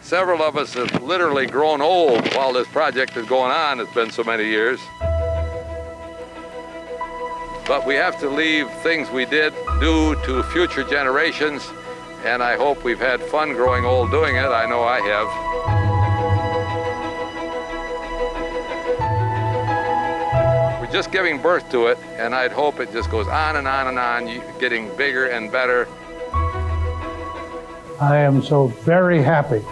Several of us have literally grown old while this project is going on. It's been so many years. But we have to leave things we did do to future generations, and I hope we've had fun growing old doing it. I know I have. We're just giving birth to it, and I'd hope it just goes on and on and on, getting bigger and better. I am so very happy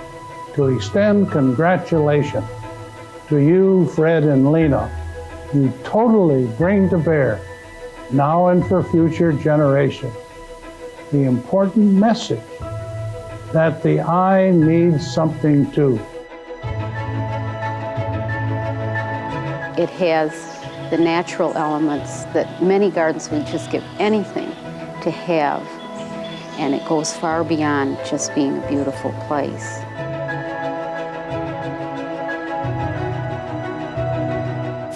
to extend congratulations to you, Fred and Lena. You totally bring to bear, now and for future generations, the important message that the eye needs something too. It has the natural elements that many gardens would just give anything to have, and it goes far beyond just being a beautiful place.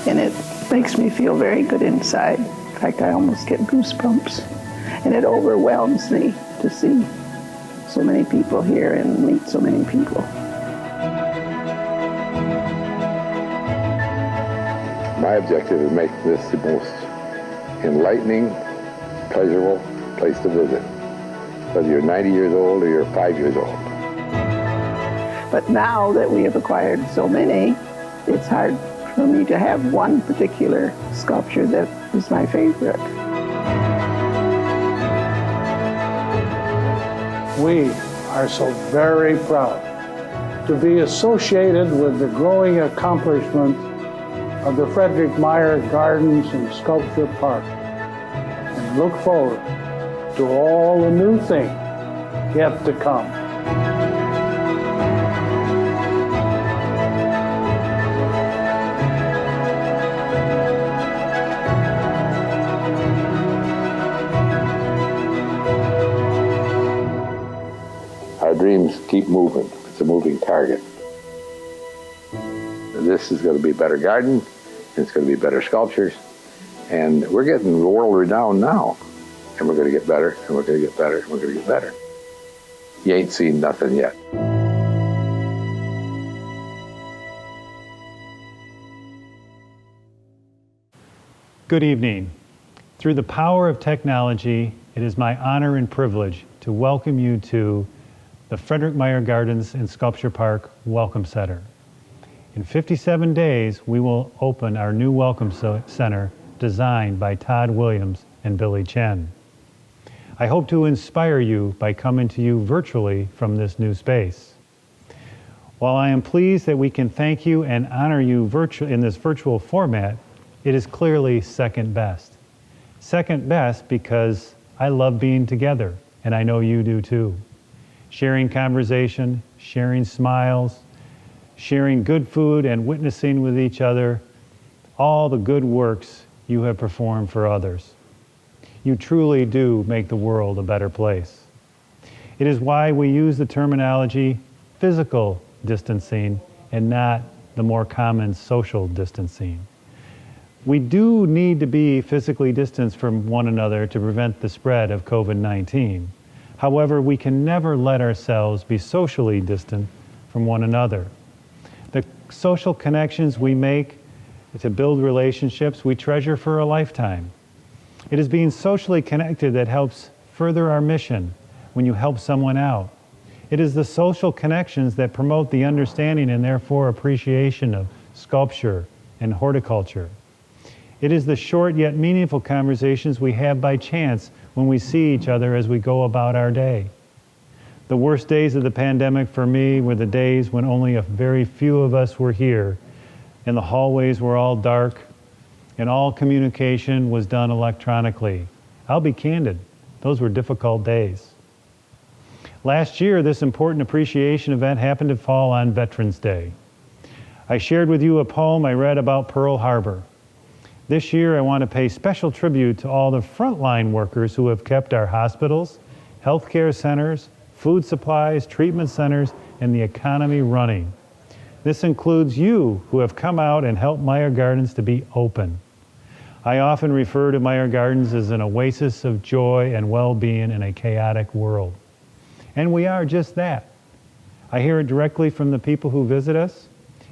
And it makes me feel very good inside. In fact, I almost get goosebumps. And it overwhelms me to see so many people here and meet so many people. My objective is to make this the most enlightening, pleasurable place to visit, whether you're 90 years old or you're 5 years old. But now that we have acquired so many, it's hard for me to have one particular sculpture that is my favorite. We are so very proud to be associated with the growing accomplishments of the Frederick Meyer Gardens and Sculpture Park, and look forward to all the new things yet to come. Our dreams keep moving. It's a moving target. This is going to be a better garden, and it's going to be better sculptures, and we're getting world renowned now, and we're going to get better, and we're going to get better, and we're going to get better. You ain't seen nothing yet. Good evening. Through the power of technology, it is my honor and privilege to welcome you to the Frederick Meyer Gardens and Sculpture Park Welcome Center. In 57 days, we will open our new Welcome Center designed by Todd Williams and Billy Chen. I hope to inspire you by coming to you virtually from this new space. While I am pleased that we can thank you and honor you in this virtual format, it is clearly second best. Second best because I love being together, and I know you do too. Sharing conversation, sharing smiles, sharing good food and witnessing with each other all the good works you have performed for others. You truly do make the world a better place. It is why we use the terminology physical distancing and not the more common social distancing. We do need to be physically distanced from one another to prevent the spread of COVID-19. However, we can never let ourselves be socially distant from one another. The social connections we make to build relationships we treasure for a lifetime. It is being socially connected that helps further our mission when you help someone out. It is the social connections that promote the understanding and therefore appreciation of sculpture and horticulture. It is the short yet meaningful conversations we have by chance when we see each other as we go about our day. The worst days of the pandemic for me were the days when only a very few of us were here, and the hallways were all dark, and all communication was done electronically. I'll be candid, those were difficult days. Last year, this important appreciation event happened to fall on Veterans Day. I shared with you a poem I read about Pearl Harbor. This year, I want to pay special tribute to all the frontline workers who have kept our hospitals, healthcare centers, food supplies, treatment centers, and the economy running. This includes you who have come out and helped Meyer Gardens to be open. I often refer to Meyer Gardens as an oasis of joy and well-being in a chaotic world. And we are just that. I hear it directly from the people who visit us,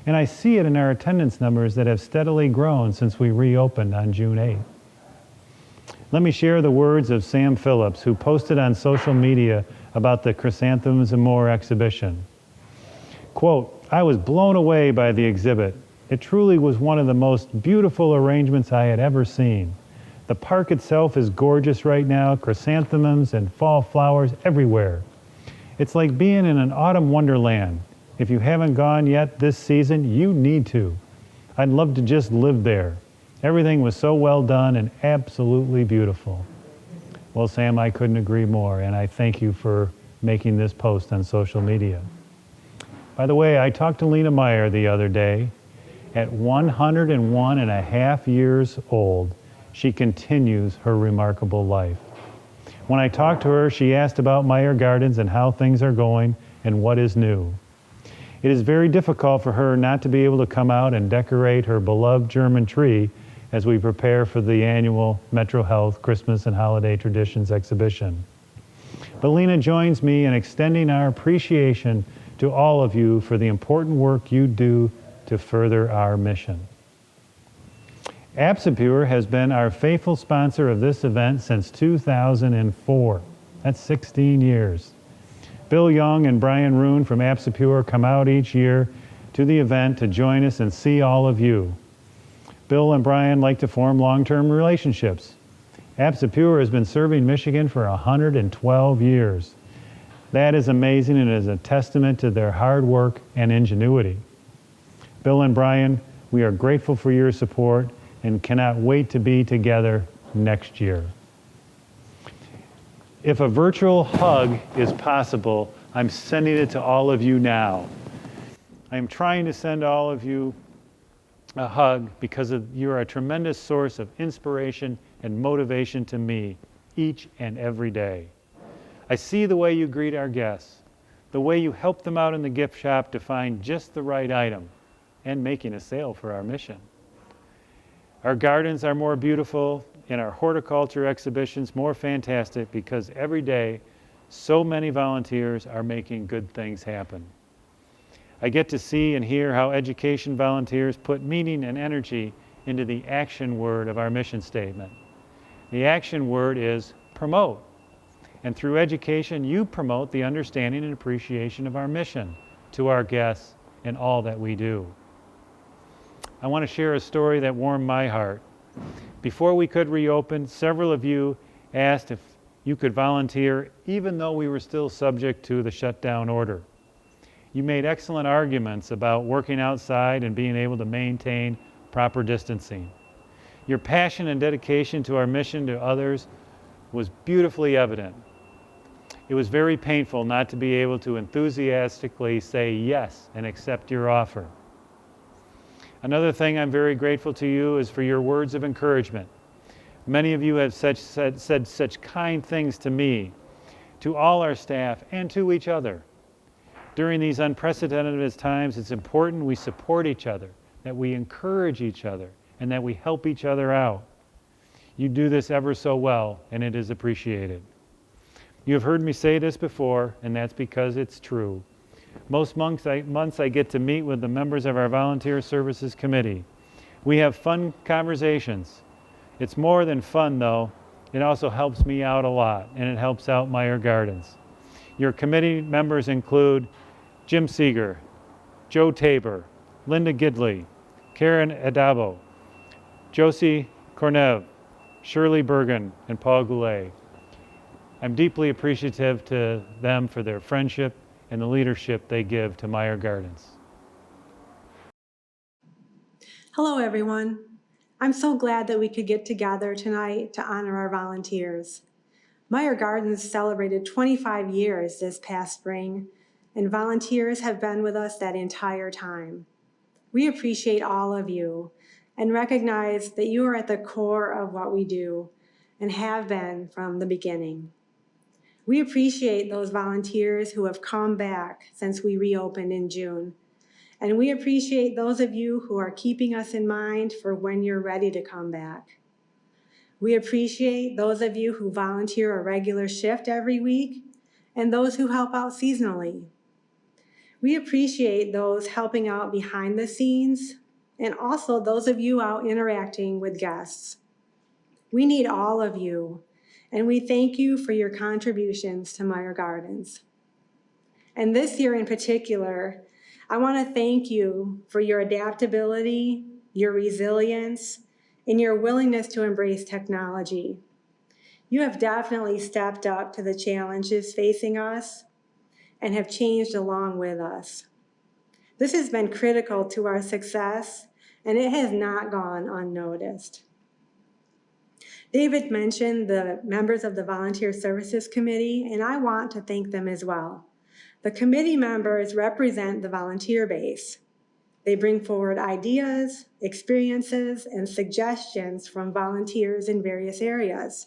and I see it in our attendance numbers that have steadily grown since we reopened on June 8th. Let me share the words of Sam Phillips, who posted on social media about the Chrysanthemums and More exhibition. Quote, "I was blown away by the exhibit. It truly was one of the most beautiful arrangements I had ever seen. The park itself is gorgeous right now, chrysanthemums and fall flowers everywhere. It's like being in an autumn wonderland. If you haven't gone yet this season, you need to. I'd love to just live there. Everything was so well done and absolutely beautiful." Well, Sam, I couldn't agree more, and I thank you for making this post on social media. By the way, I talked to Lena Meyer the other day. At 101 and a half years old, she continues her remarkable life. When I talked to her, she asked about Meyer Gardens and how things are going and what is new. It is very difficult for her not to be able to come out and decorate her beloved German tree as we prepare for the annual Metro Health Christmas and Holiday Traditions exhibition. But Lena joins me in extending our appreciation to all of you for the important work you do to further our mission. Absapure has been our faithful sponsor of this event since 2004. That's 16 years. Bill Young and Brian Roon from Absapure come out each year to the event to join us and see all of you. Bill and Brian like to form long-term relationships. Absapure has been serving Michigan for 112 years. That is amazing and is a testament to their hard work and ingenuity. Bill and Brian, we are grateful for your support and cannot wait to be together next year. If a virtual hug is possible, I'm sending it to all of you now. I'm trying to send all of you a hug because you're a tremendous source of inspiration and motivation to me each and every day. I see the way you greet our guests, the way you help them out in the gift shop to find just the right item, and making a sale for our mission. Our gardens are more beautiful and our horticulture exhibitions more fantastic because every day so many volunteers are making good things happen. I get to see and hear how education volunteers put meaning and energy into the action word of our mission statement. The action word is promote. And through education, you promote the understanding and appreciation of our mission to our guests and all that we do. I want to share a story that warmed my heart. Before we could reopen, several of you asked if you could volunteer even though we were still subject to the shutdown order. You made excellent arguments about working outside and being able to maintain proper distancing. Your passion and dedication to our mission to others was beautifully evident. It was very painful not to be able to enthusiastically say yes and accept your offer. Another thing I'm very grateful to you is for your words of encouragement. Many of you have said such kind things to me, to all our staff, and to each other. During these unprecedented times, it's important we support each other, that we encourage each other, and that we help each other out. You do this ever so well, and it is appreciated. You have heard me say this before, and that's because it's true. Most months I get to meet with the members of our Volunteer Services Committee. We have fun conversations. It's more than fun, though. It also helps me out a lot, and it helps out Meyer Gardens. Your committee members include Jim Seeger, Joe Tabor, Linda Gidley, Karen Adabo, Josie Kornev, Shirley Bergen, and Paul Goulet. I'm deeply appreciative to them for their friendship and the leadership they give to Meyer Gardens. Hello, everyone. I'm so glad that we could get together tonight to honor our volunteers. Meyer Gardens celebrated 25 years this past spring, and volunteers have been with us that entire time. We appreciate all of you and recognize that you are at the core of what we do and have been from the beginning. We appreciate those volunteers who have come back since we reopened in June. And we appreciate those of you who are keeping us in mind for when you're ready to come back. We appreciate those of you who volunteer a regular shift every week and those who help out seasonally. We appreciate those helping out behind the scenes and also those of you out interacting with guests. We need all of you, and we thank you for your contributions to Meyer Gardens. And this year in particular, I want to thank you for your adaptability, your resilience, and your willingness to embrace technology. You have definitely stepped up to the challenges facing us and have changed along with us. This has been critical to our success, and it has not gone unnoticed. David mentioned the members of the Volunteer Services Committee, and I want to thank them as well. The committee members represent the volunteer base. They bring forward ideas, experiences, and suggestions from volunteers in various areas.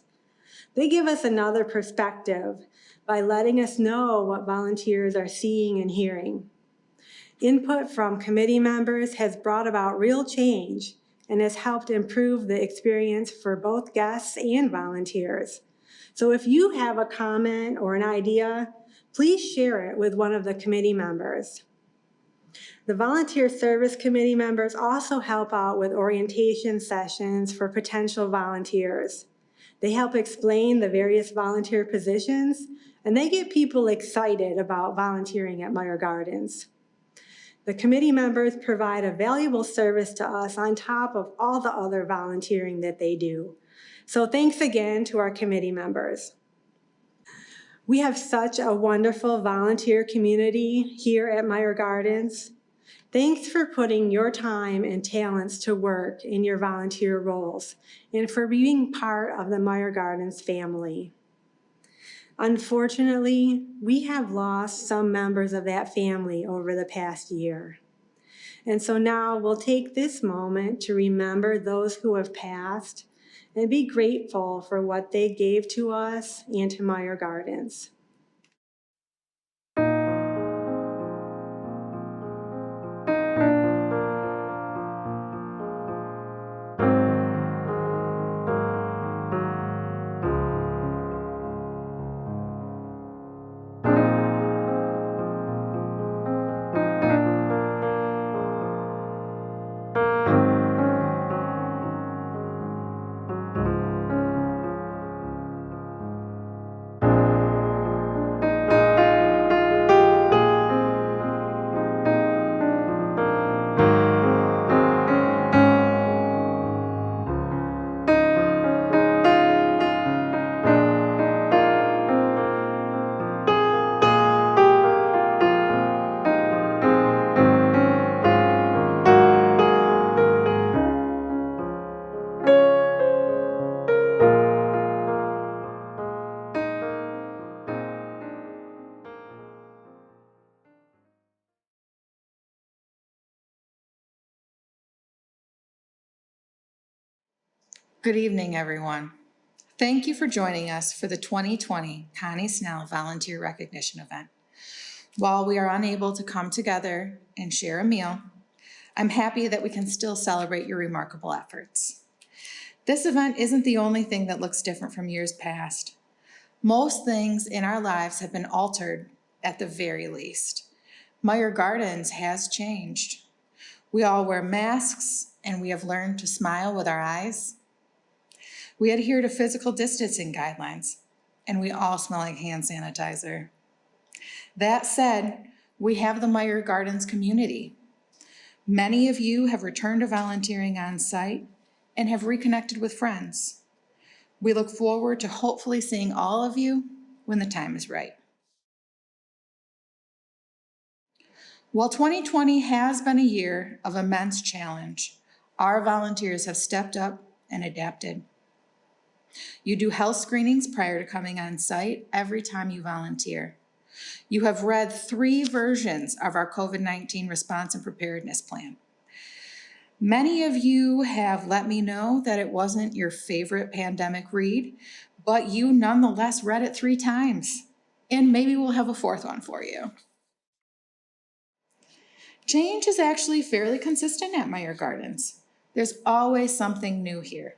They give us another perspective by letting us know what volunteers are seeing and hearing. Input from committee members has brought about real change and has helped improve the experience for both guests and volunteers. So if you have a comment or an idea, please share it with one of the committee members. The Volunteer Service Committee members also help out with orientation sessions for potential volunteers. They help explain the various volunteer positions, and they get people excited about volunteering at Meyer Gardens. The committee members provide a valuable service to us on top of all the other volunteering that they do. So thanks again to our committee members. We have such a wonderful volunteer community here at Meyer Gardens. Thanks for putting your time and talents to work in your volunteer roles and for being part of the Meyer Gardens family. Unfortunately, we have lost some members of that family over the past year. And so now we'll take this moment to remember those who have passed and be grateful for what they gave to us and to Meyer Gardens. Good evening, everyone. Thank you for joining us for the 2020 Connie Snell Volunteer Recognition Event. While we are unable to come together and share a meal, I'm happy that we can still celebrate your remarkable efforts. This event isn't the only thing that looks different from years past. Most things in our lives have been altered at the very least. Meyer Gardens has changed. We all wear masks and we have learned to smile with our eyes. We adhere to physical distancing guidelines, and we all smell like hand sanitizer. That said, we have the Meyer Gardens community. Many of you have returned to volunteering on site and have reconnected with friends. We look forward to hopefully seeing all of you when the time is right. While 2020 has been a year of immense challenge, our volunteers have stepped up and adapted. You do health screenings prior to coming on site every time you volunteer. You have read 3 versions of our COVID-19 response and preparedness plan. Many of you have let me know that it wasn't your favorite pandemic read, but you nonetheless read it 3 times, and maybe we'll have a 4th one for you. Change is actually fairly consistent at Meyer Gardens. There's always something new here.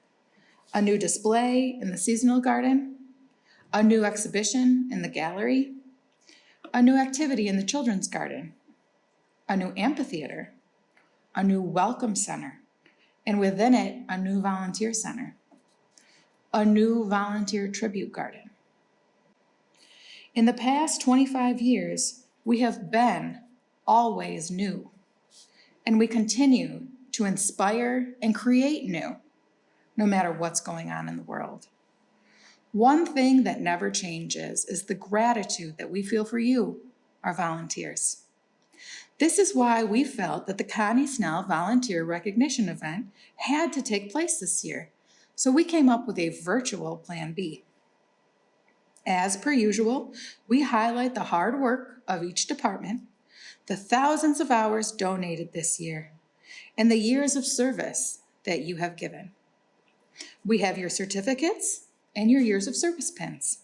A new display in the seasonal garden, a new exhibition in the gallery, a new activity in the children's garden, a new amphitheater, a new welcome center, and within it, a new volunteer center, a new volunteer tribute garden. In the past 25 years, we have been always new, and we continue to inspire and create new, no matter what's going on in the world. One thing that never changes is the gratitude that we feel for you, our volunteers. This is why we felt that the Connie Snell Volunteer Recognition Event had to take place this year, so we came up with a virtual Plan B. As per usual, we highlight the hard work of each department, the thousands of hours donated this year, and the years of service that you have given. We have your certificates and your years of service pins.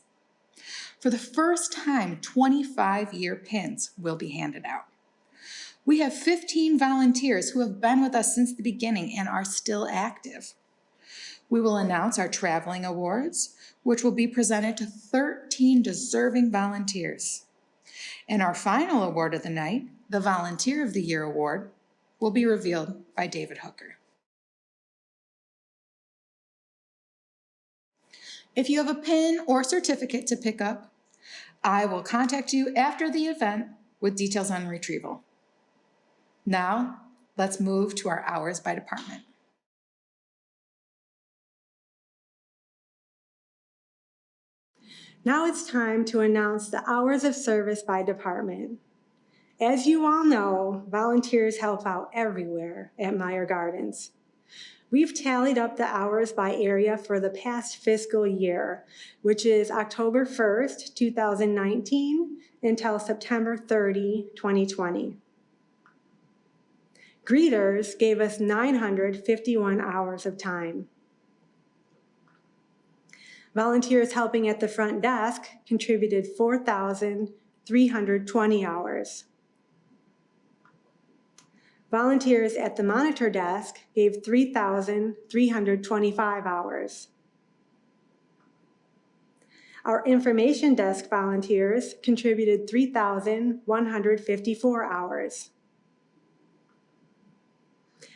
For the first time, 25-year pins will be handed out. We have 15 volunteers who have been with us since the beginning and are still active. We will announce our traveling awards, which will be presented to 13 deserving volunteers. And our final award of the night, the Volunteer of the Year Award, will be revealed by David Hooker. If you have a pin or certificate to pick up, I will contact you after the event with details on retrieval. Now, let's move to our hours by department. Now it's time to announce the hours of service by department. As you all know, volunteers help out everywhere at Meyer Gardens. We've tallied up the hours by area for the past fiscal year, which is October 1st, 2019 until September 30, 2020. Greeters gave us 951 hours of time. Volunteers helping at the front desk contributed 4,320 hours. Volunteers at the monitor desk gave 3,325 hours. Our information desk volunteers contributed 3,154 hours.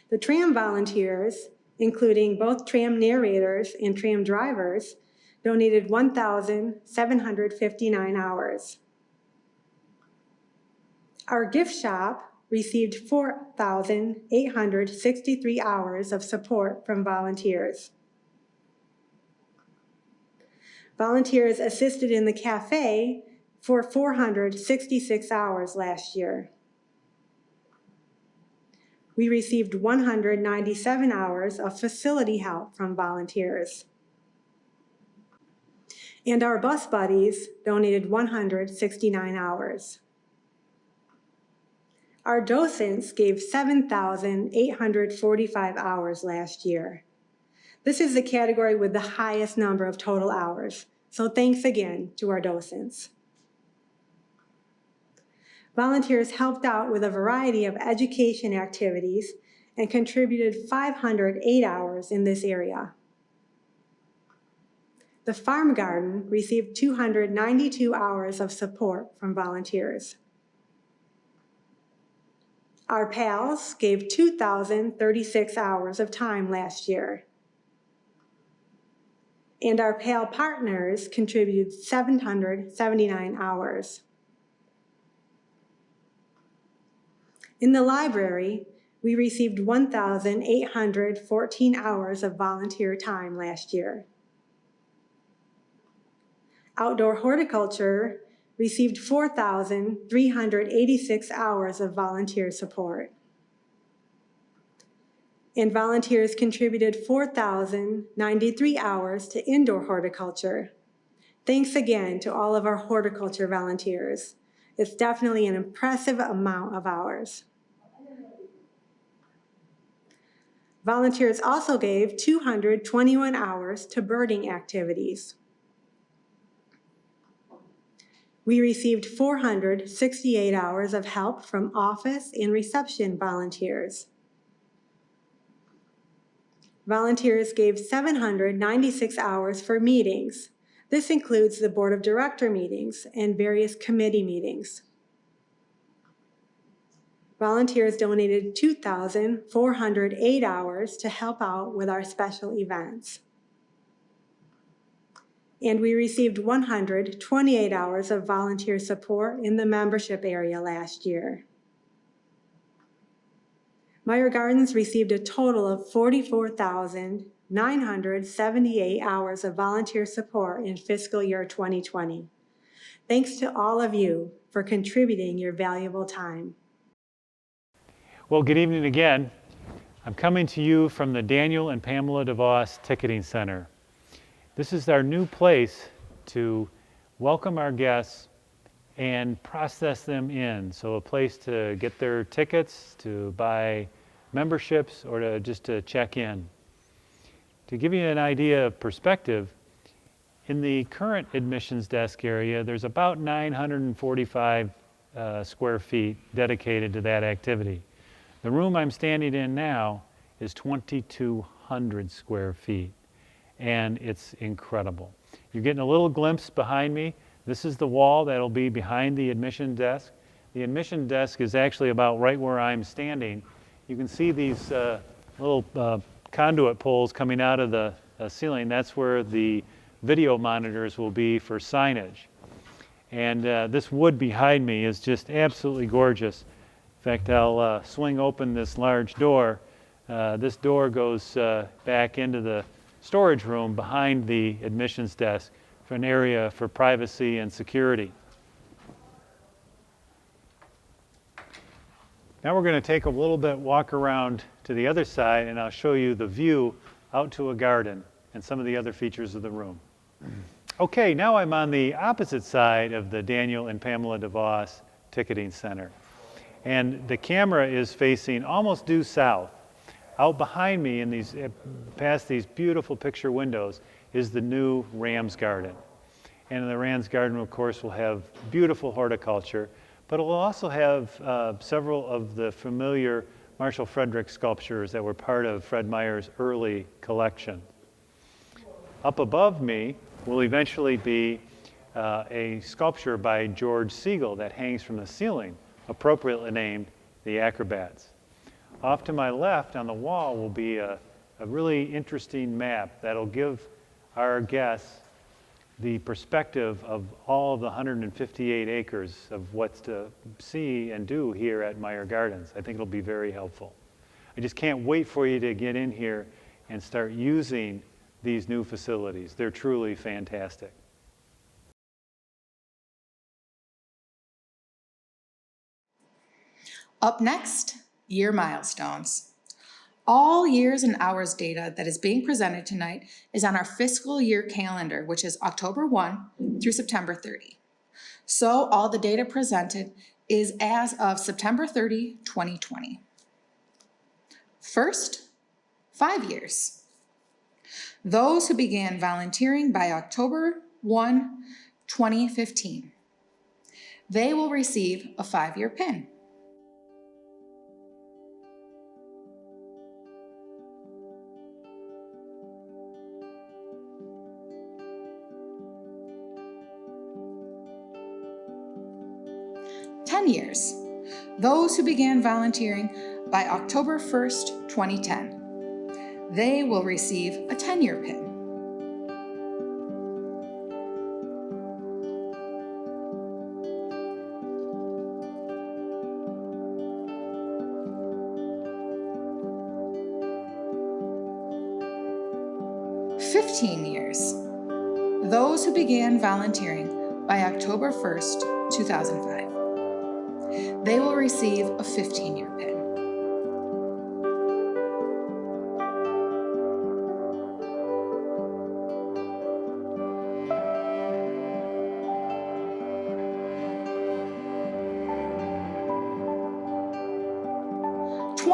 The tram volunteers, including both tram narrators and tram drivers, donated 1,759 hours. Our gift shop received 4,863 hours of support from volunteers. Volunteers assisted in the cafe for 466 hours last year. We received 197 hours of facility help from volunteers. And our bus buddies donated 169 hours. Our docents gave 7,845 hours last year. This is the category with the highest number of total hours, so thanks again to our docents. Volunteers helped out with a variety of education activities and contributed 508 hours in this area. The farm garden received 292 hours of support from volunteers. Our PALs gave 2,036 hours of time last year. And our PAL partners contributed 779 hours. In the library, we received 1,814 hours of volunteer time last year. Outdoor horticulture received 4,386 hours of volunteer support. And volunteers contributed 4,093 hours to indoor horticulture. Thanks again to all of our horticulture volunteers. It's definitely an impressive amount of hours. Volunteers also gave 221 hours to birding activities. We received 468 hours of help from office and reception volunteers. Volunteers gave 796 hours for meetings. This includes the Board of Director meetings and various committee meetings. volunteers donated 2,408 hours to help out with our special events. And we received 128 hours of volunteer support in the membership area last year. Meyer Gardens received a total of 44,978 hours of volunteer support in fiscal year 2020. Thanks to all of you for contributing your valuable time. Well, good evening again. I'm coming to you from the Daniel and Pamela DeVos Ticketing Center. This is our new place to welcome our guests and process them in. So a place to get their tickets, to buy memberships, or just to check in. To give you an idea of perspective, in the current admissions desk area, there's about 945 square feet dedicated to that activity. The room I'm standing in now is 2,200 square feet, and it's incredible. You're getting a little glimpse behind me. This is the wall that'll be behind the admission desk. The admission desk is actually about right where I'm standing. You can see these little conduit poles coming out of the ceiling. That's where the video monitors will be for signage. And this wood behind me is just absolutely gorgeous. In fact, I'll swing open this large door. This door goes back into the storage room behind the admissions desk for an area for privacy and security. Now we're going to take a little bit walk around to the other side, and I'll show you the view out to a garden and some of the other features of the room. Okay, now I'm on the opposite side of the Daniel and Pamela DeVos Ticketing Center. And the camera is facing almost due south. Out behind me, in these, past these beautiful picture windows, is the new Rams Garden. And the Rams Garden, of course, will have beautiful horticulture, but it will also have several of the familiar Marshall Frederick sculptures that were part of Fred Meyer's early collection. Up above me will eventually be a sculpture by George Siegel that hangs from the ceiling, appropriately named The Acrobats. Off to my left on the wall will be a really interesting map that'll give our guests the perspective of all of the 158 acres of what's to see and do here at Meyer Gardens. I think it'll be very helpful. I just can't wait for you to get in here and start using these new facilities. They're truly fantastic. Up next, year milestones. All years and hours data that is being presented tonight is on our fiscal year calendar, which is October 1 through September 30. So all the data presented is as of September 30, 2020. First, 5 years. Those who began volunteering by October 1, 2015. They will receive a 5-year pin. Years. Those who began volunteering by October 1st, 2010. They will receive a 10-year pin. Years. Those who began volunteering by October 1st, 2005. They will receive a 15-year pin.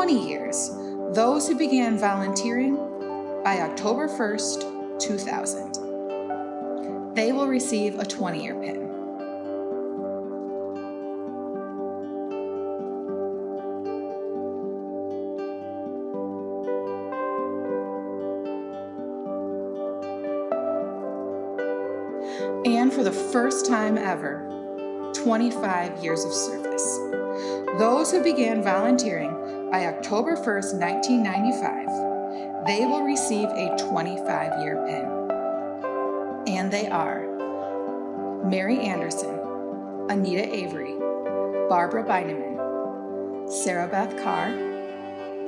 Years. Those who began volunteering by October 1st, 2000. They will receive a 20-year pin. And for the first time ever, 25 years of service. Those who began volunteering by October 1st, 1995, they will receive a 25-year pin. And they are Mary Anderson, Anita Avery, Barbara Beineman, Sarah Beth Carr,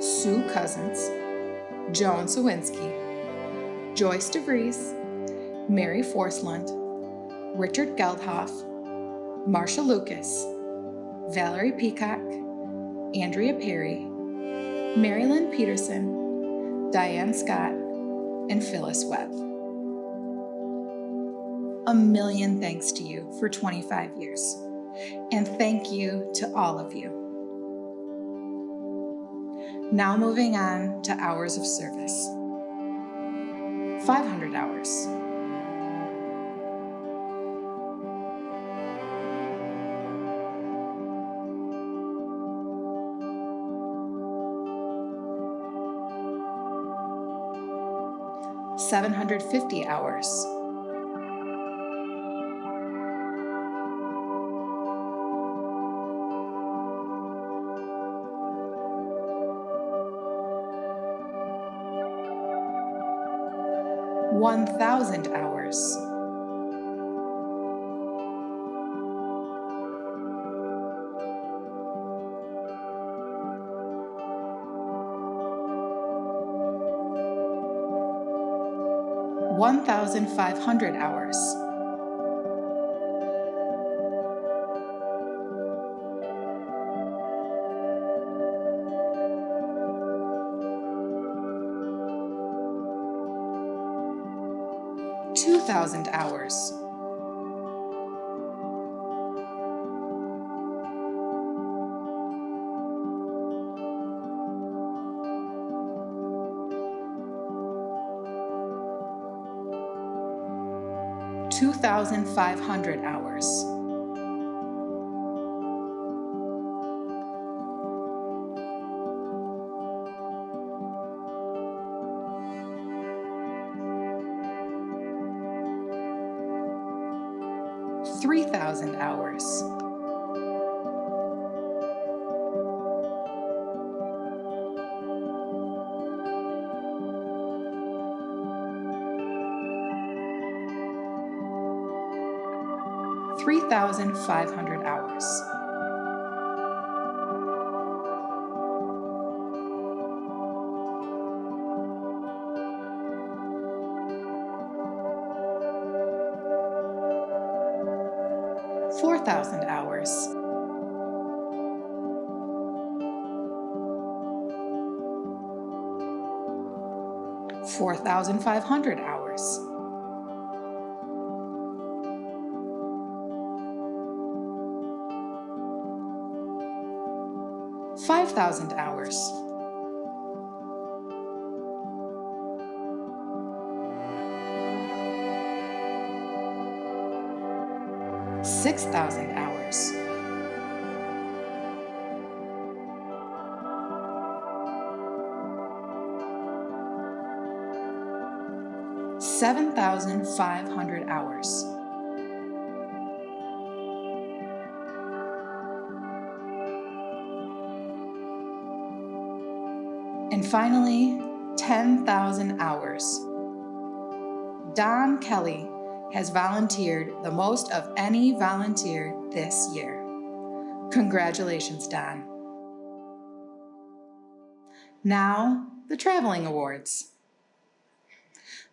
Sue Cousins, Joan Sawinski, Joyce DeVries, Mary Forslund, Richard Geldhoff, Marsha Lucas, Valerie Peacock, Andrea Perry, Marilyn Peterson, Diane Scott, and Phyllis Webb. A million thanks to you for 25 years, and thank you to all of you. Now moving on to hours of service. 500 hours. 750 hours. 1,000 hours. 1,500 hours. 2,000 hours. 2,500 hours. 3,000 hours. 3,500 hours. 4,000 hours. 4,500 hours. 5,000 hours. 6,000 hours. 7,500 hours. 'And finally, 10,000 hours. Don Kelly has volunteered the most of any volunteer this year. Congratulations, Don. Now, the Traveling Awards.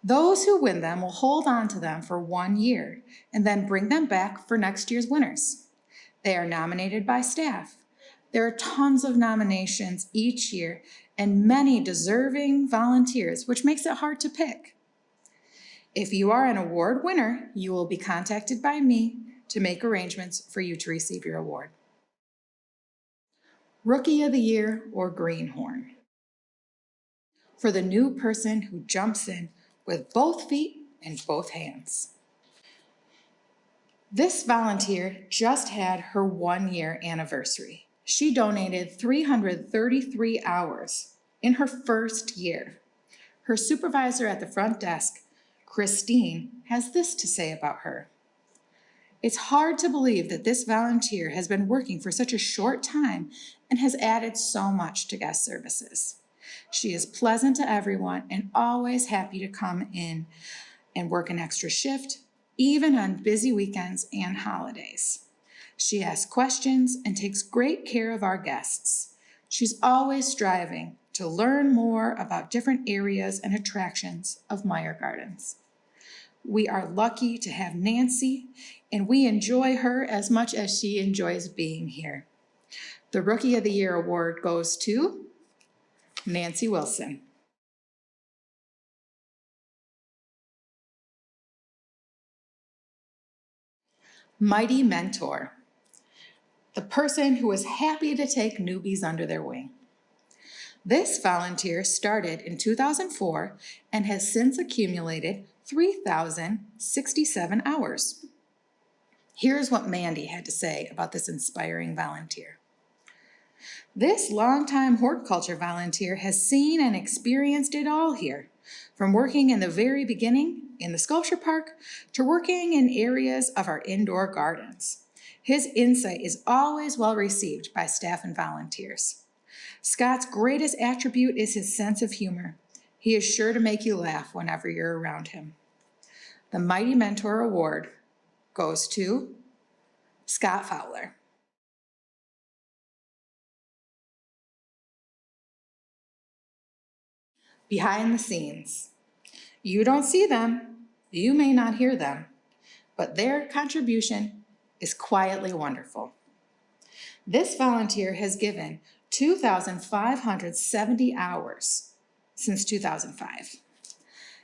Those who win them will hold on to them for 1 year and then bring them back for next year's winners. They are nominated by staff. There are tons of nominations each year and many deserving volunteers, which makes it hard to pick. If you are an award winner, you will be contacted by me to make arrangements for you to receive your award. Rookie of the Year or Greenhorn. For the new person who jumps in with both feet and both hands. This volunteer just had her 1-year anniversary. She donated 333 hours in her first year. Her supervisor at the front desk, Christine, has this to say about her. It's hard to believe that this volunteer has been working for such a short time and has added so much to guest services. She is pleasant to everyone and always happy to come in and work an extra shift, even on busy weekends and holidays. She asks questions and takes great care of our guests. She's always striving to learn more about different areas and attractions of Meyer Gardens. We are lucky to have Nancy, and we enjoy her as much as she enjoys being here. The Rookie of the Year award goes to Nancy Wilson. Mighty Mentor, the person who is happy to take newbies under their wing. This volunteer started in 2004 and has since accumulated 3,067 hours. Here's what Mandy had to say about this inspiring volunteer. This longtime horticulture volunteer has seen and experienced it all here, from working in the very beginning in the sculpture park to working in areas of our indoor gardens. His insight is always well received by staff and volunteers. Scott's greatest attribute is his sense of humor. He is sure to make you laugh whenever you're around him. The Mighty Mentor Award goes to Scott Fowler. Behind the scenes. You don't see them, you may not hear them, but their contribution is quietly wonderful. This volunteer has given 2,570 hours since 2005.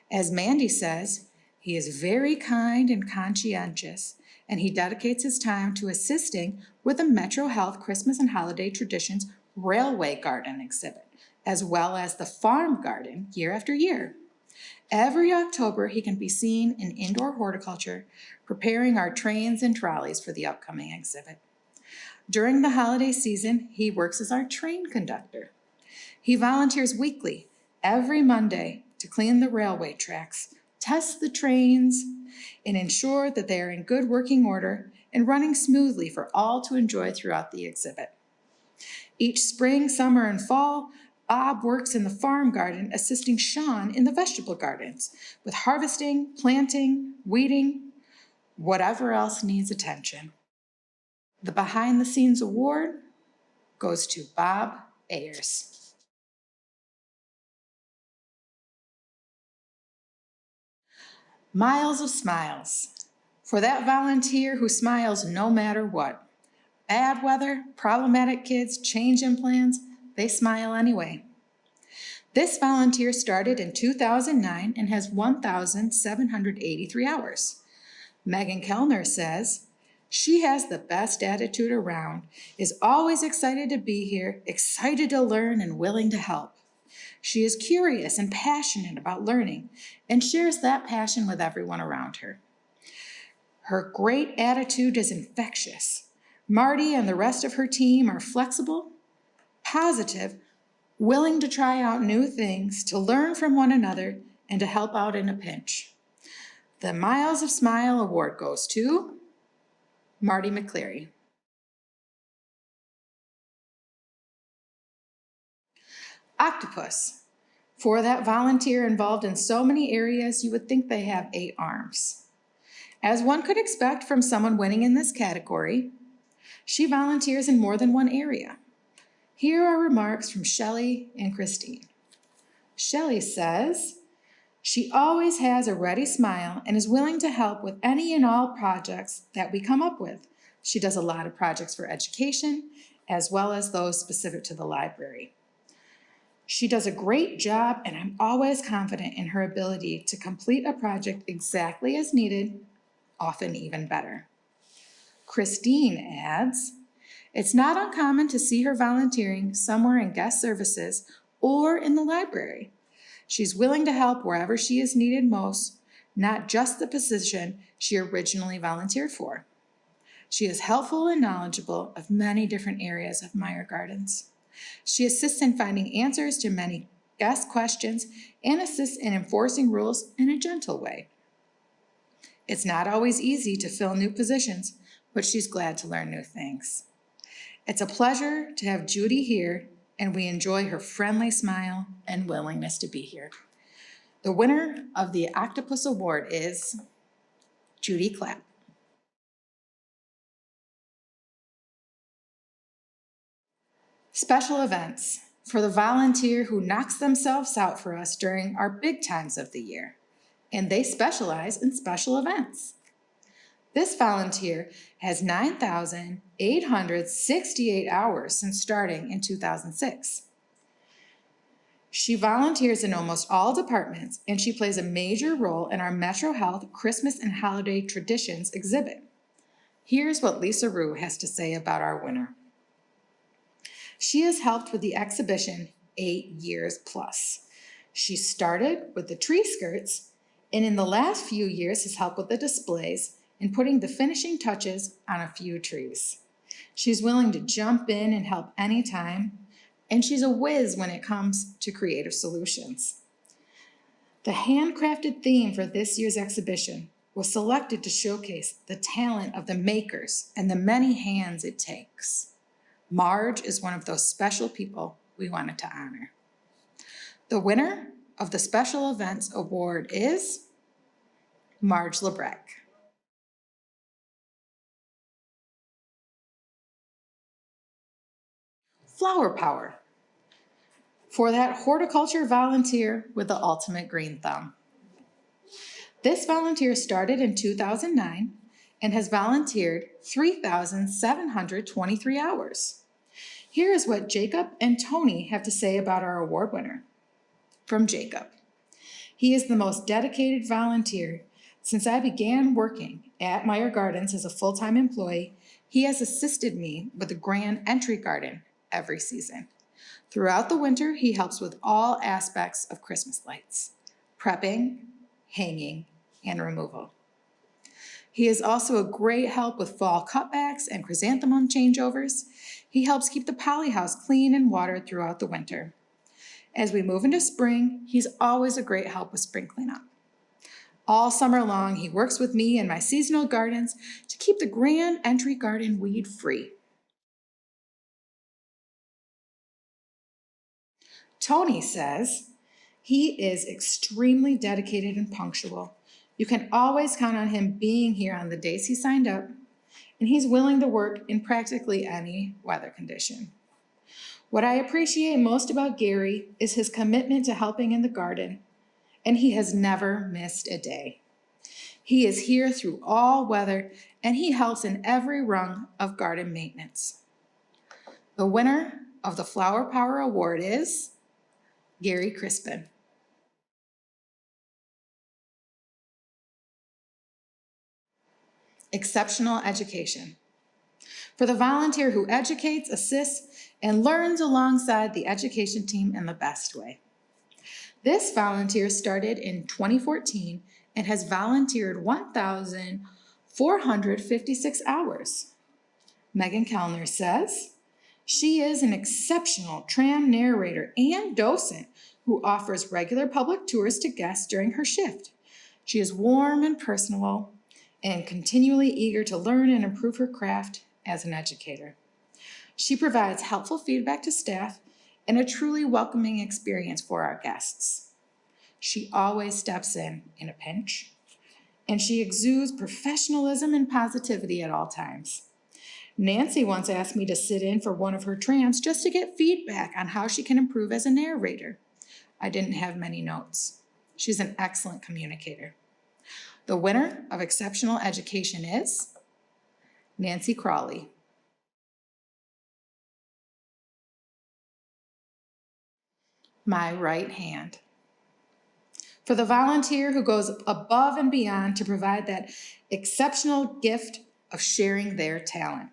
As Mandy says, he is very kind and conscientious, and he dedicates his time to assisting with the Metro Health Christmas and Holiday Traditions Railway Garden exhibit, as well as the Farm Garden year after year. Every October, he can be seen in indoor horticulture, preparing our trains and trolleys for the upcoming exhibit. During the holiday season, he works as our train conductor. He volunteers weekly, every Monday, to clean the railway tracks, test the trains, and ensure that they are in good working order and running smoothly for all to enjoy throughout the exhibit. Each spring, summer, and fall, Bob works in the farm garden, assisting Sean in the vegetable gardens with harvesting, planting, weeding, whatever else needs attention. The Behind the Scenes Award goes to Bob Ayers. Miles of Smiles, for that volunteer who smiles no matter what. Bad weather, problematic kids, change in plans, they smile anyway. This volunteer started in 2009 and has 1,783 hours. Megan Kellner says, she has the best attitude around, is always excited to be here, excited to learn and willing to help. She is curious and passionate about learning and shares that passion with everyone around her. Her great attitude is infectious. Marty and the rest of her team are flexible, positive, willing to try out new things, to learn from one another, and to help out in a pinch. The Miles of Smile Award goes to Marty McCleary. Octopus, for that volunteer involved in so many areas you would think they have 8 arms. As one could expect from someone winning in this category, she volunteers in more than one area. Here are remarks from Shelley and Christine. Shelley says, she always has a ready smile and is willing to help with any and all projects that we come up with. She does a lot of projects for education, as well as those specific to the library. She does a great job, and I'm always confident in her ability to complete a project exactly as needed, often even better. Christine adds, it's not uncommon to see her volunteering somewhere in guest services or in the library. She's willing to help wherever she is needed most, not just the position she originally volunteered for. She is helpful and knowledgeable of many different areas of Meyer Gardens. She assists in finding answers to many guest questions and assists in enforcing rules in a gentle way. It's not always easy to fill new positions, but she's glad to learn new things. It's a pleasure to have Judy here, and we enjoy her friendly smile and willingness to be here. The winner of the Octopus Award is Judy Clapp. Special events for the volunteer who knocks themselves out for us during our big times of the year, and they specialize in special events. This volunteer has 9,868 hours since starting in 2006. She volunteers in almost all departments, and she plays a major role in our Metro Health Christmas and Holiday Traditions exhibit. Here's what Lisa Rue has to say about our winner. She has helped with the exhibition 8 years plus. She started with the tree skirts, and in the last few years has helped with the displays and putting the finishing touches on a few trees. She's willing to jump in and help anytime, and she's a whiz when it comes to creative solutions. The handcrafted theme for this year's exhibition was selected to showcase the talent of the makers and the many hands it takes. Marge is one of those special people we wanted to honor. The winner of the Special Events Award is Marge Lebrecht. Flower Power, for that horticulture volunteer with the ultimate green thumb. This volunteer started in 2009 and has volunteered 3,723 hours. Here is what Jacob and Tony have to say about our award winner. From Jacob. He is the most dedicated volunteer. Since I began working at Meyer Gardens as a full-time employee, he has assisted me with the grand entry garden every season. Throughout the winter, he helps with all aspects of Christmas lights, prepping, hanging, and removal. He is also a great help with fall cutbacks and chrysanthemum changeovers. He helps keep the polyhouse clean and watered throughout the winter. As we move into spring, he's always a great help with spring cleanup. All summer long, he works with me in my seasonal gardens to keep the grand entry garden weed-free. Tony says he is extremely dedicated and punctual. You can always count on him being here on the days he signed up, and he's willing to work in practically any weather condition. What I appreciate most about Gary is his commitment to helping in the garden, and he has never missed a day. He is here through all weather, and he helps in every rung of garden maintenance. The winner of the Flower Power Award is Gary Crispin. Exceptional education. For the volunteer who educates, assists, and learns alongside the education team in the best way. This volunteer started in 2014 and has volunteered 1,456 hours. Megan Kellner says, she is an exceptional tram narrator and docent who offers regular public tours to guests during her shift. She is warm and personable and continually eager to learn and improve her craft as an educator. She provides helpful feedback to staff and a truly welcoming experience for our guests. She always steps in a pinch, and she exudes professionalism and positivity at all times. Nancy once asked me to sit in for one of her trams just to get feedback on how she can improve as a narrator. I didn't have many notes. She's an excellent communicator. The winner of exceptional education is Nancy Crawley. My right hand. For the volunteer who goes above and beyond to provide that exceptional gift of sharing their talent.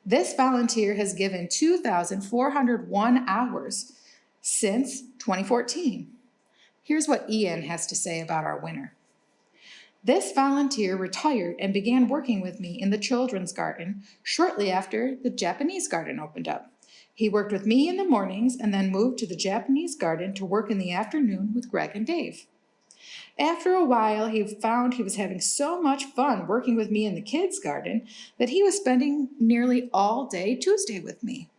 This volunteer has given 2,401 hours since 2014. Here's what Ian has to say about our winner. This volunteer retired and began working with me in the children's garden shortly after the Japanese garden opened up. He worked with me in the mornings and then moved to the Japanese garden to work in the afternoon with Greg and Dave. After a while, he found he was having so much fun working with me in the kids' garden that he was spending nearly all day Tuesday with me.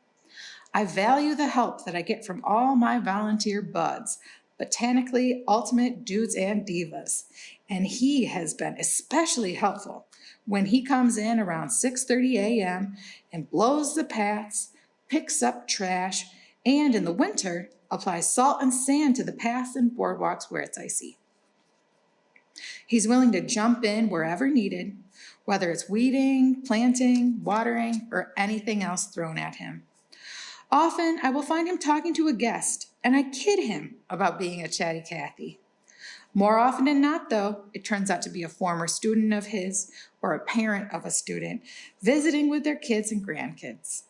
I value the help that I get from all my volunteer buds, botanically ultimate dudes and divas, and he has been especially helpful when he comes in around 6:30 a.m. and blows the paths, picks up trash, and in the winter, applies salt and sand to the paths and boardwalks where it's icy. He's willing to jump in wherever needed, whether it's weeding, planting, watering, or anything else thrown at him. Often, I will find him talking to a guest, and I kid him about being a chatty Cathy. More often than not, though, it turns out to be a former student of his or a parent of a student visiting with their kids and grandkids.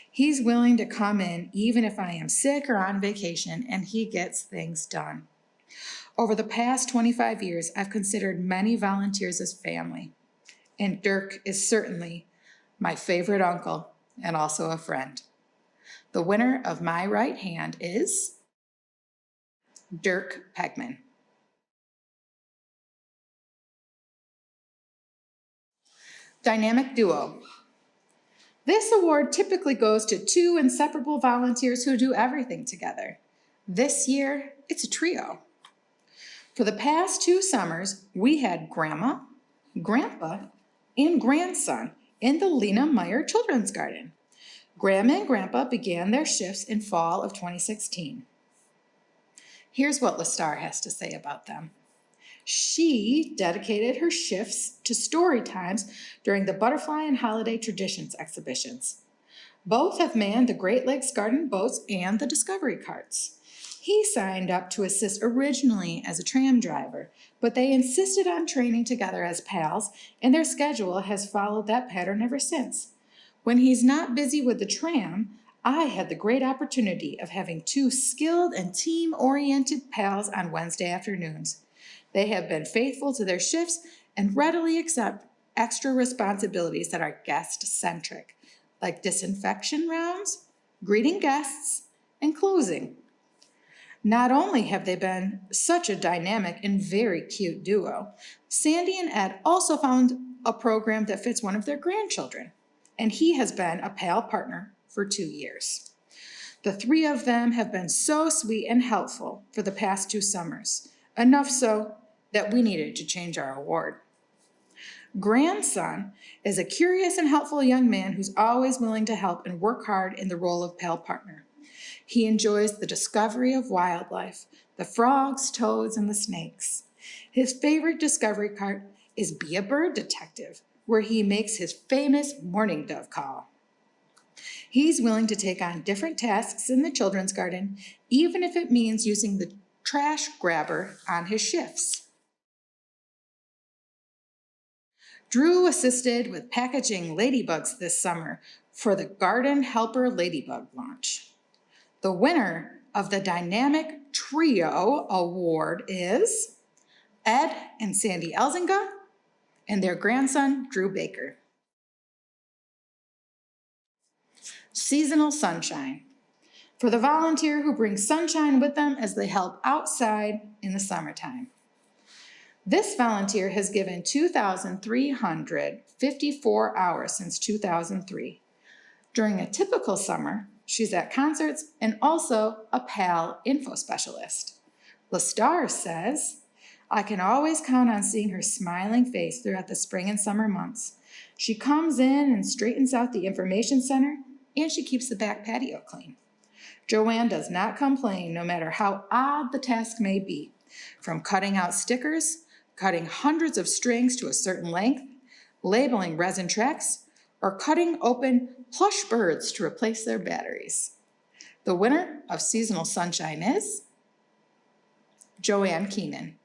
He's willing to come in even if I am sick or on vacation, and he gets things done. Over the past 25 years, I've considered many volunteers as family, and Dirk is certainly my favorite uncle and also a friend. The winner of my right hand is Dirk Pegman. Dynamic Duo. This award typically goes to two inseparable volunteers who do everything together. This year, it's a trio. For the past 2 summers, we had Grandma, Grandpa, and Grandson in the Lena Meyer Children's Garden. Grandma and Grandpa began their shifts in fall of 2016. Here's what LaStar has to say about them. She dedicated her shifts to story times during the Butterfly and Holiday Traditions exhibitions. Both have manned the Great Lakes Garden boats and the Discovery carts. He signed up to assist originally as a tram driver, but they insisted on training together as pals, and their schedule has followed that pattern ever since. When he's not busy with the tram, I had the great opportunity of having 2 skilled and team-oriented pals on Wednesday afternoons. They have been faithful to their shifts and readily accept extra responsibilities that are guest-centric, like disinfection rounds, greeting guests, and closing. Not only have they been such a dynamic and very cute duo, Sandy and Ed also found a program that fits one of their grandchildren, and he has been a pal partner for 2 years. The 3 of them have been so sweet and helpful for the past 2 summers, enough so that we needed to change our award. Grandson is a curious and helpful young man who's always willing to help and work hard in the role of pal partner. He enjoys the discovery of wildlife, the frogs, toads, and the snakes. His favorite discovery cart is Be a Bird Detective, where he makes his famous morning dove call. He's willing to take on different tasks in the children's garden, even if it means using the trash grabber on his shifts. Drew assisted with packaging ladybugs this summer for the Garden Helper Ladybug launch. The winner of the Dynamic Trio Award is Ed and Sandy Elzinga and their grandson, Drew Baker. Seasonal Sunshine. For the volunteer who brings sunshine with them as they help outside in the summertime. This volunteer has given 2,354 hours since 2003. During a typical summer, she's at concerts and also a PAL info specialist. LaStar says, I can always count on seeing her smiling face throughout the spring and summer months. She comes in and straightens out the information center, and she keeps the back patio clean. Joanne does not complain no matter how odd the task may be, from cutting out stickers, cutting hundreds of strings to a certain length, labeling resin tracks, or cutting open plush birds to replace their batteries. The winner of Seasonal Sunshine is Joanne Keenan.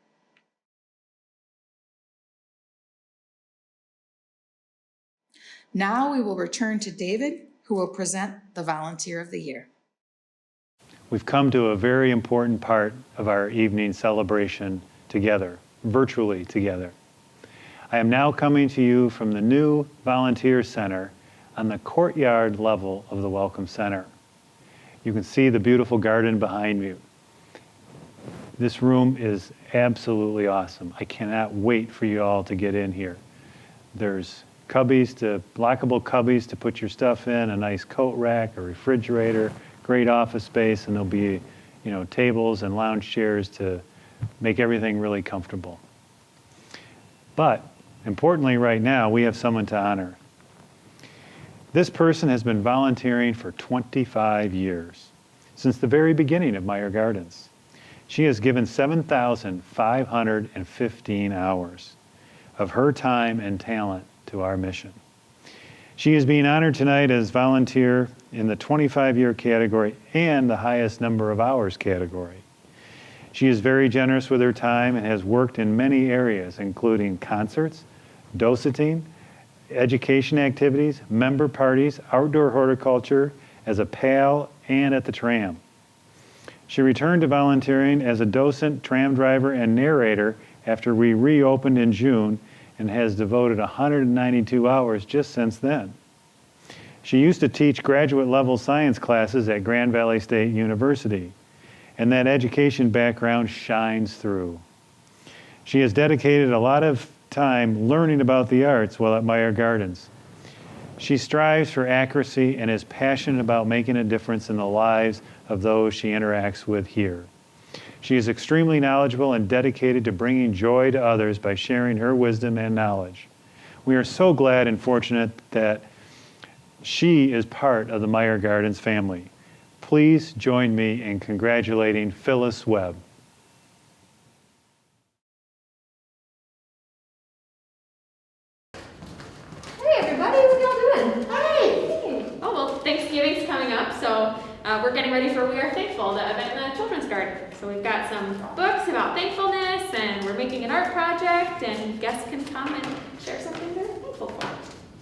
Now we will return to David, who will present the Volunteer of the Year. We've come to a very important part of our evening celebration together, virtually together. I am now coming to you from the new Volunteer Center on the courtyard level of the Welcome Center. You can see the beautiful garden behind you. This room is absolutely awesome. I cannot wait for you all to get in here. There's lockable cubbies to put your stuff in, a nice coat rack, a refrigerator, great office space, and there'll be, tables and lounge chairs to make everything really comfortable. But importantly right now, we have someone to honor. This person has been volunteering for 25 years, since the very beginning of Meyer Gardens. She has given 7,515 hours of her time and talent to our mission. She is being honored tonight as volunteer in the 25-year category and the highest number of hours category. She is very generous with her time and has worked in many areas, including concerts, doceting, education activities, member parties, outdoor horticulture, as a PAL, and at the tram. She returned to volunteering as a docent, tram driver, and narrator after we reopened in June, and has devoted 192 hours just since then. She used to teach graduate-level science classes at Grand Valley State University, and that education background shines through. She has dedicated a lot of time learning about the arts while at Meyer Gardens. She strives for accuracy and is passionate about making a difference in the lives of those she interacts with here. She is extremely knowledgeable and dedicated to bringing joy to others by sharing her wisdom and knowledge. We are so glad and fortunate that she is part of the Meyer Gardens family. Please join me in congratulating Phyllis Webb. Hey everybody, what y'all doing? Hey! Oh well, Thanksgiving's coming up, so we're getting ready for We Are Thankful, the event in the Children's Garden. So we've got some books about thankfulness, and we're making an art project, and guests can come and share something they're thankful for.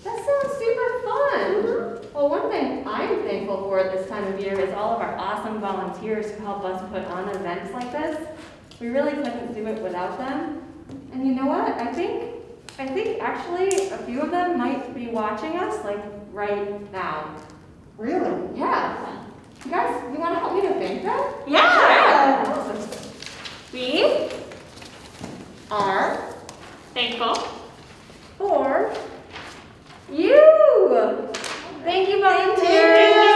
That sounds super fun. Well, one thing I'm thankful for at this time of year is all of our awesome volunteers who help us put on events like this. We really couldn't do it without them. And you know what? I think actually a few of them might be watching us like right now. Really? Yeah. You guys, you want to help me to thank them? Yeah! Awesome. We Are thankful. for you. Thank you, volunteers. Thank you.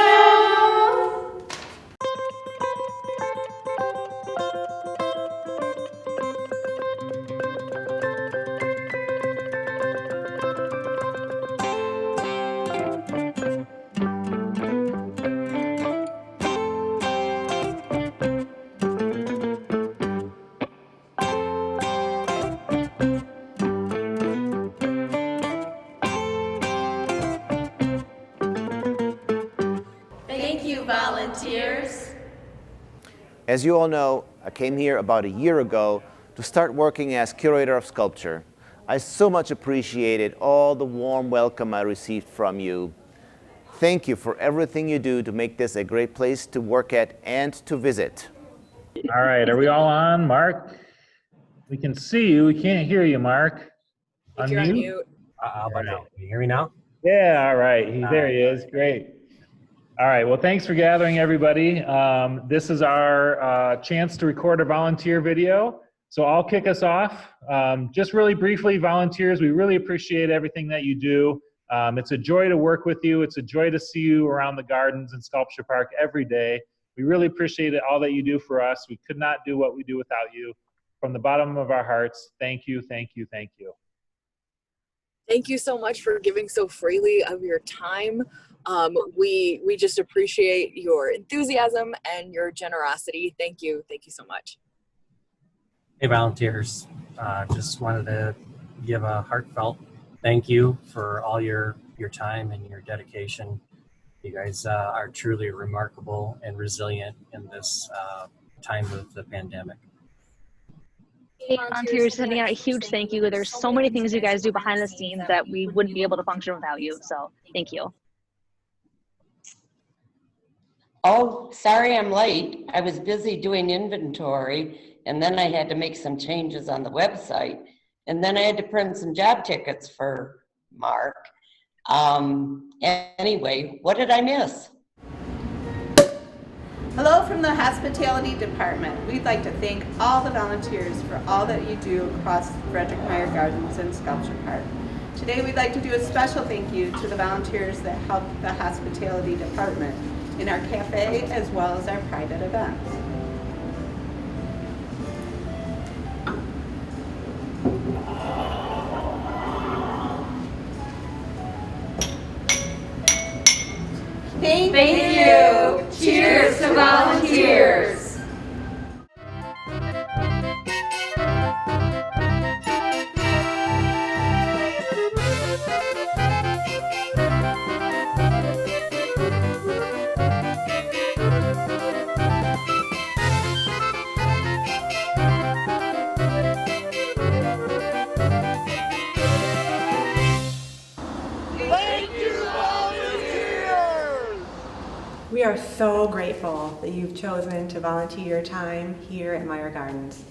Thank you, volunteers. As you all know, I came here about a year ago to start working as curator of sculpture. I so much appreciated all the warm welcome I received from you. Thank you for everything you do to make this a great place to work at and to visit. All right, are we all on, Mark? We can see you, we can't hear you, Mark. You're on Unmute? mute. How about now? Can you hear me now? Yeah, all right, there he is, great. All right, well, thanks for gathering, everybody. This is our chance to record a volunteer video. So I'll kick us off. Just really briefly, volunteers, we really appreciate everything that you do. It's a joy to work with you. It's a joy to see you around the gardens and Sculpture Park every day. We really appreciate it, all that you do for us. We could not do what we do without you. From the bottom of our hearts, thank you, thank you, thank you. Thank you so much for giving so freely of your time. We just appreciate your enthusiasm and your generosity. Thank you so much. Hey volunteers, just wanted to give a heartfelt thank you for all your time and your dedication. You guys are truly remarkable and resilient in this time of the pandemic. Hey, volunteers, sending out a huge thank you. There's so many things you guys do behind the scenes that we wouldn't be able to function without you. So thank you. Oh, sorry I'm late. I was busy doing inventory, and then I had to make some changes on the website, and then I had to print some job tickets for Mark. Anyway, what did I miss? Hello, from the hospitality department, we'd like to thank all the volunteers for all that you do across Frederick Meyer Gardens and Sculpture Park. Today we'd like to do a special thank you to the volunteers that help the hospitality department in our cafe as well as our private events. Thank you. Cheers to volunteers. We are so grateful that you've chosen to volunteer your time here at Meyer Gardens.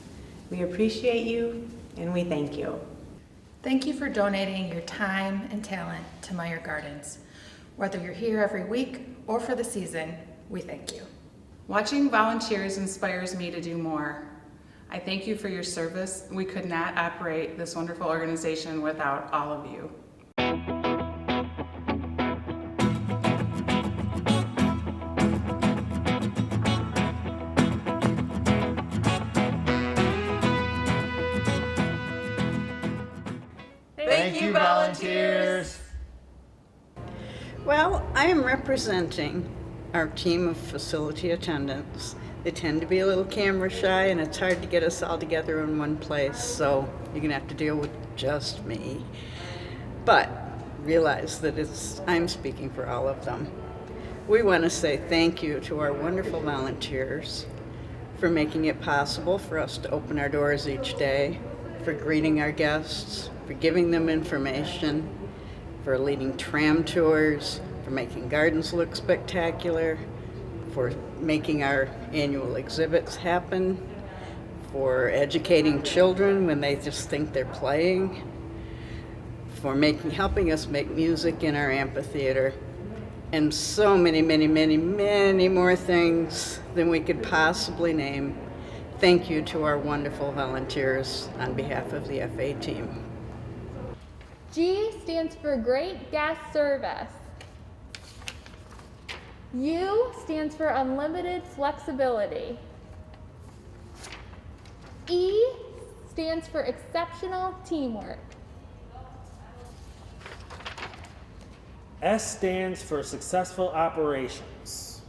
We appreciate you and we thank you. Thank you for donating your time and talent to Meyer Gardens. Whether you're here every week or for the season, we thank you. Watching volunteers inspires me to do more. I thank you for your service. We could not operate this wonderful organization without all of you. Thank you, volunteers. Well, I am representing our team of facility attendants. They tend to be a little camera shy and it's hard to get us all together in one place, so you're gonna have to deal with just me. But realize that I'm speaking for all of them. We want to say thank you to our wonderful volunteers for making it possible for us to open our doors each day, for greeting our guests, for giving them information, for leading tram tours, for making gardens look spectacular, for making our annual exhibits happen, for educating children when they just think they're playing, for helping us make music in our amphitheater, and so many, many, many, many more things than we could possibly name. Thank you to our wonderful volunteers on behalf of the FA team. G stands for Great Guest Service. U stands for Unlimited Flexibility. E stands for Exceptional Teamwork. S stands for Successful Operations.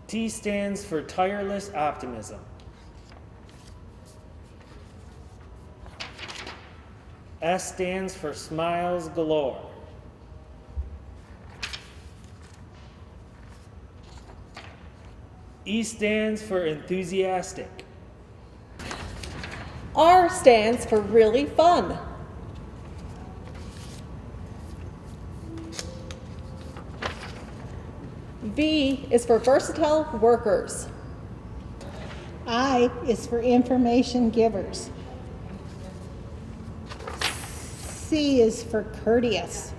T stands for Tireless Optimism. S stands for Smiles Galore. E stands for Enthusiastic. R stands for Really Fun. V is for Versatile Workers. I is for Information Givers. C is for Courteous.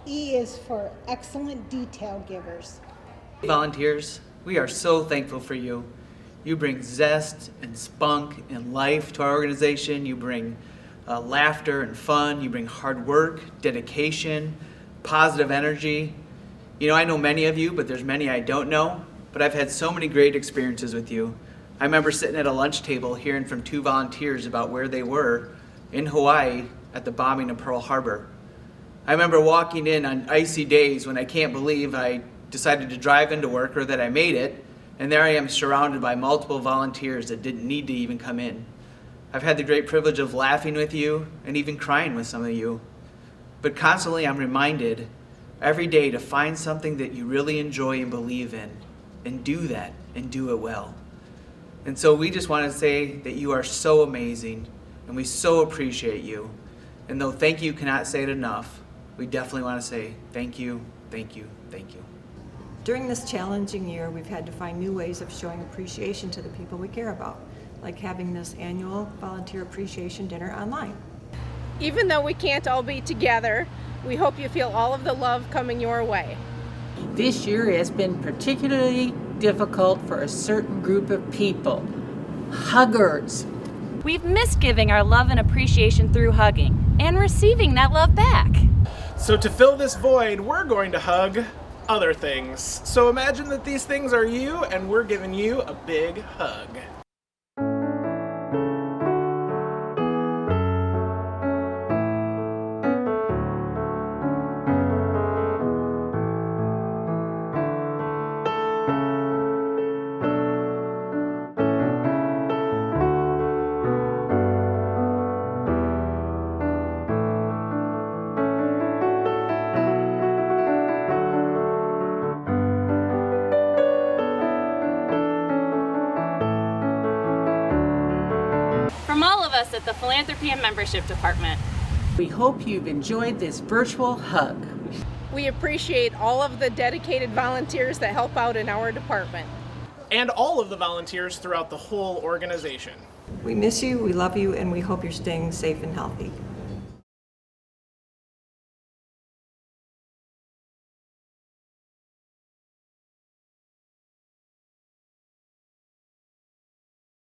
E is for Excellent Detail Givers. Volunteers, we are so thankful for you. You bring zest and spunk and life to our organization. You bring laughter and fun. You bring hard work, dedication, positive energy. You know, I know many of you, but there's many I don't know. But I've had so many great experiences with you. I remember sitting at a lunch table hearing from 2 volunteers about where they were in Hawaii at the bombing of Pearl Harbor. I remember walking in on icy days when I can't believe I decided to drive into work or that I made it, and there I am surrounded by multiple volunteers that didn't need to even come in. I've had the great privilege of laughing with you and even crying with some of you. But constantly I'm reminded every day to find something that you really enjoy and believe in, and do that, and do it well. And so we just want to say that you are so amazing, and we so appreciate you. And though thank you cannot say it enough, we definitely want to say thank you, thank you, thank you. During this challenging year, we've had to find new ways of showing appreciation to the people we care about, like having this annual volunteer appreciation dinner online. Even though we can't all be together, We hope you feel all of the love coming your way. This year has been particularly difficult for a certain group of people, huggers. We've missed giving our love and appreciation through hugging and receiving that love back. So to fill this void, we're going to hug other things. So imagine that these things are you and we're giving you a big hug. From all of us at the Philanthropy and Membership Department, We hope you've enjoyed this virtual hug. We appreciate all of the dedicated volunteers that help out in our department. And all of the volunteers throughout the whole organization. We miss you, we love you, and we hope you're staying safe and healthy.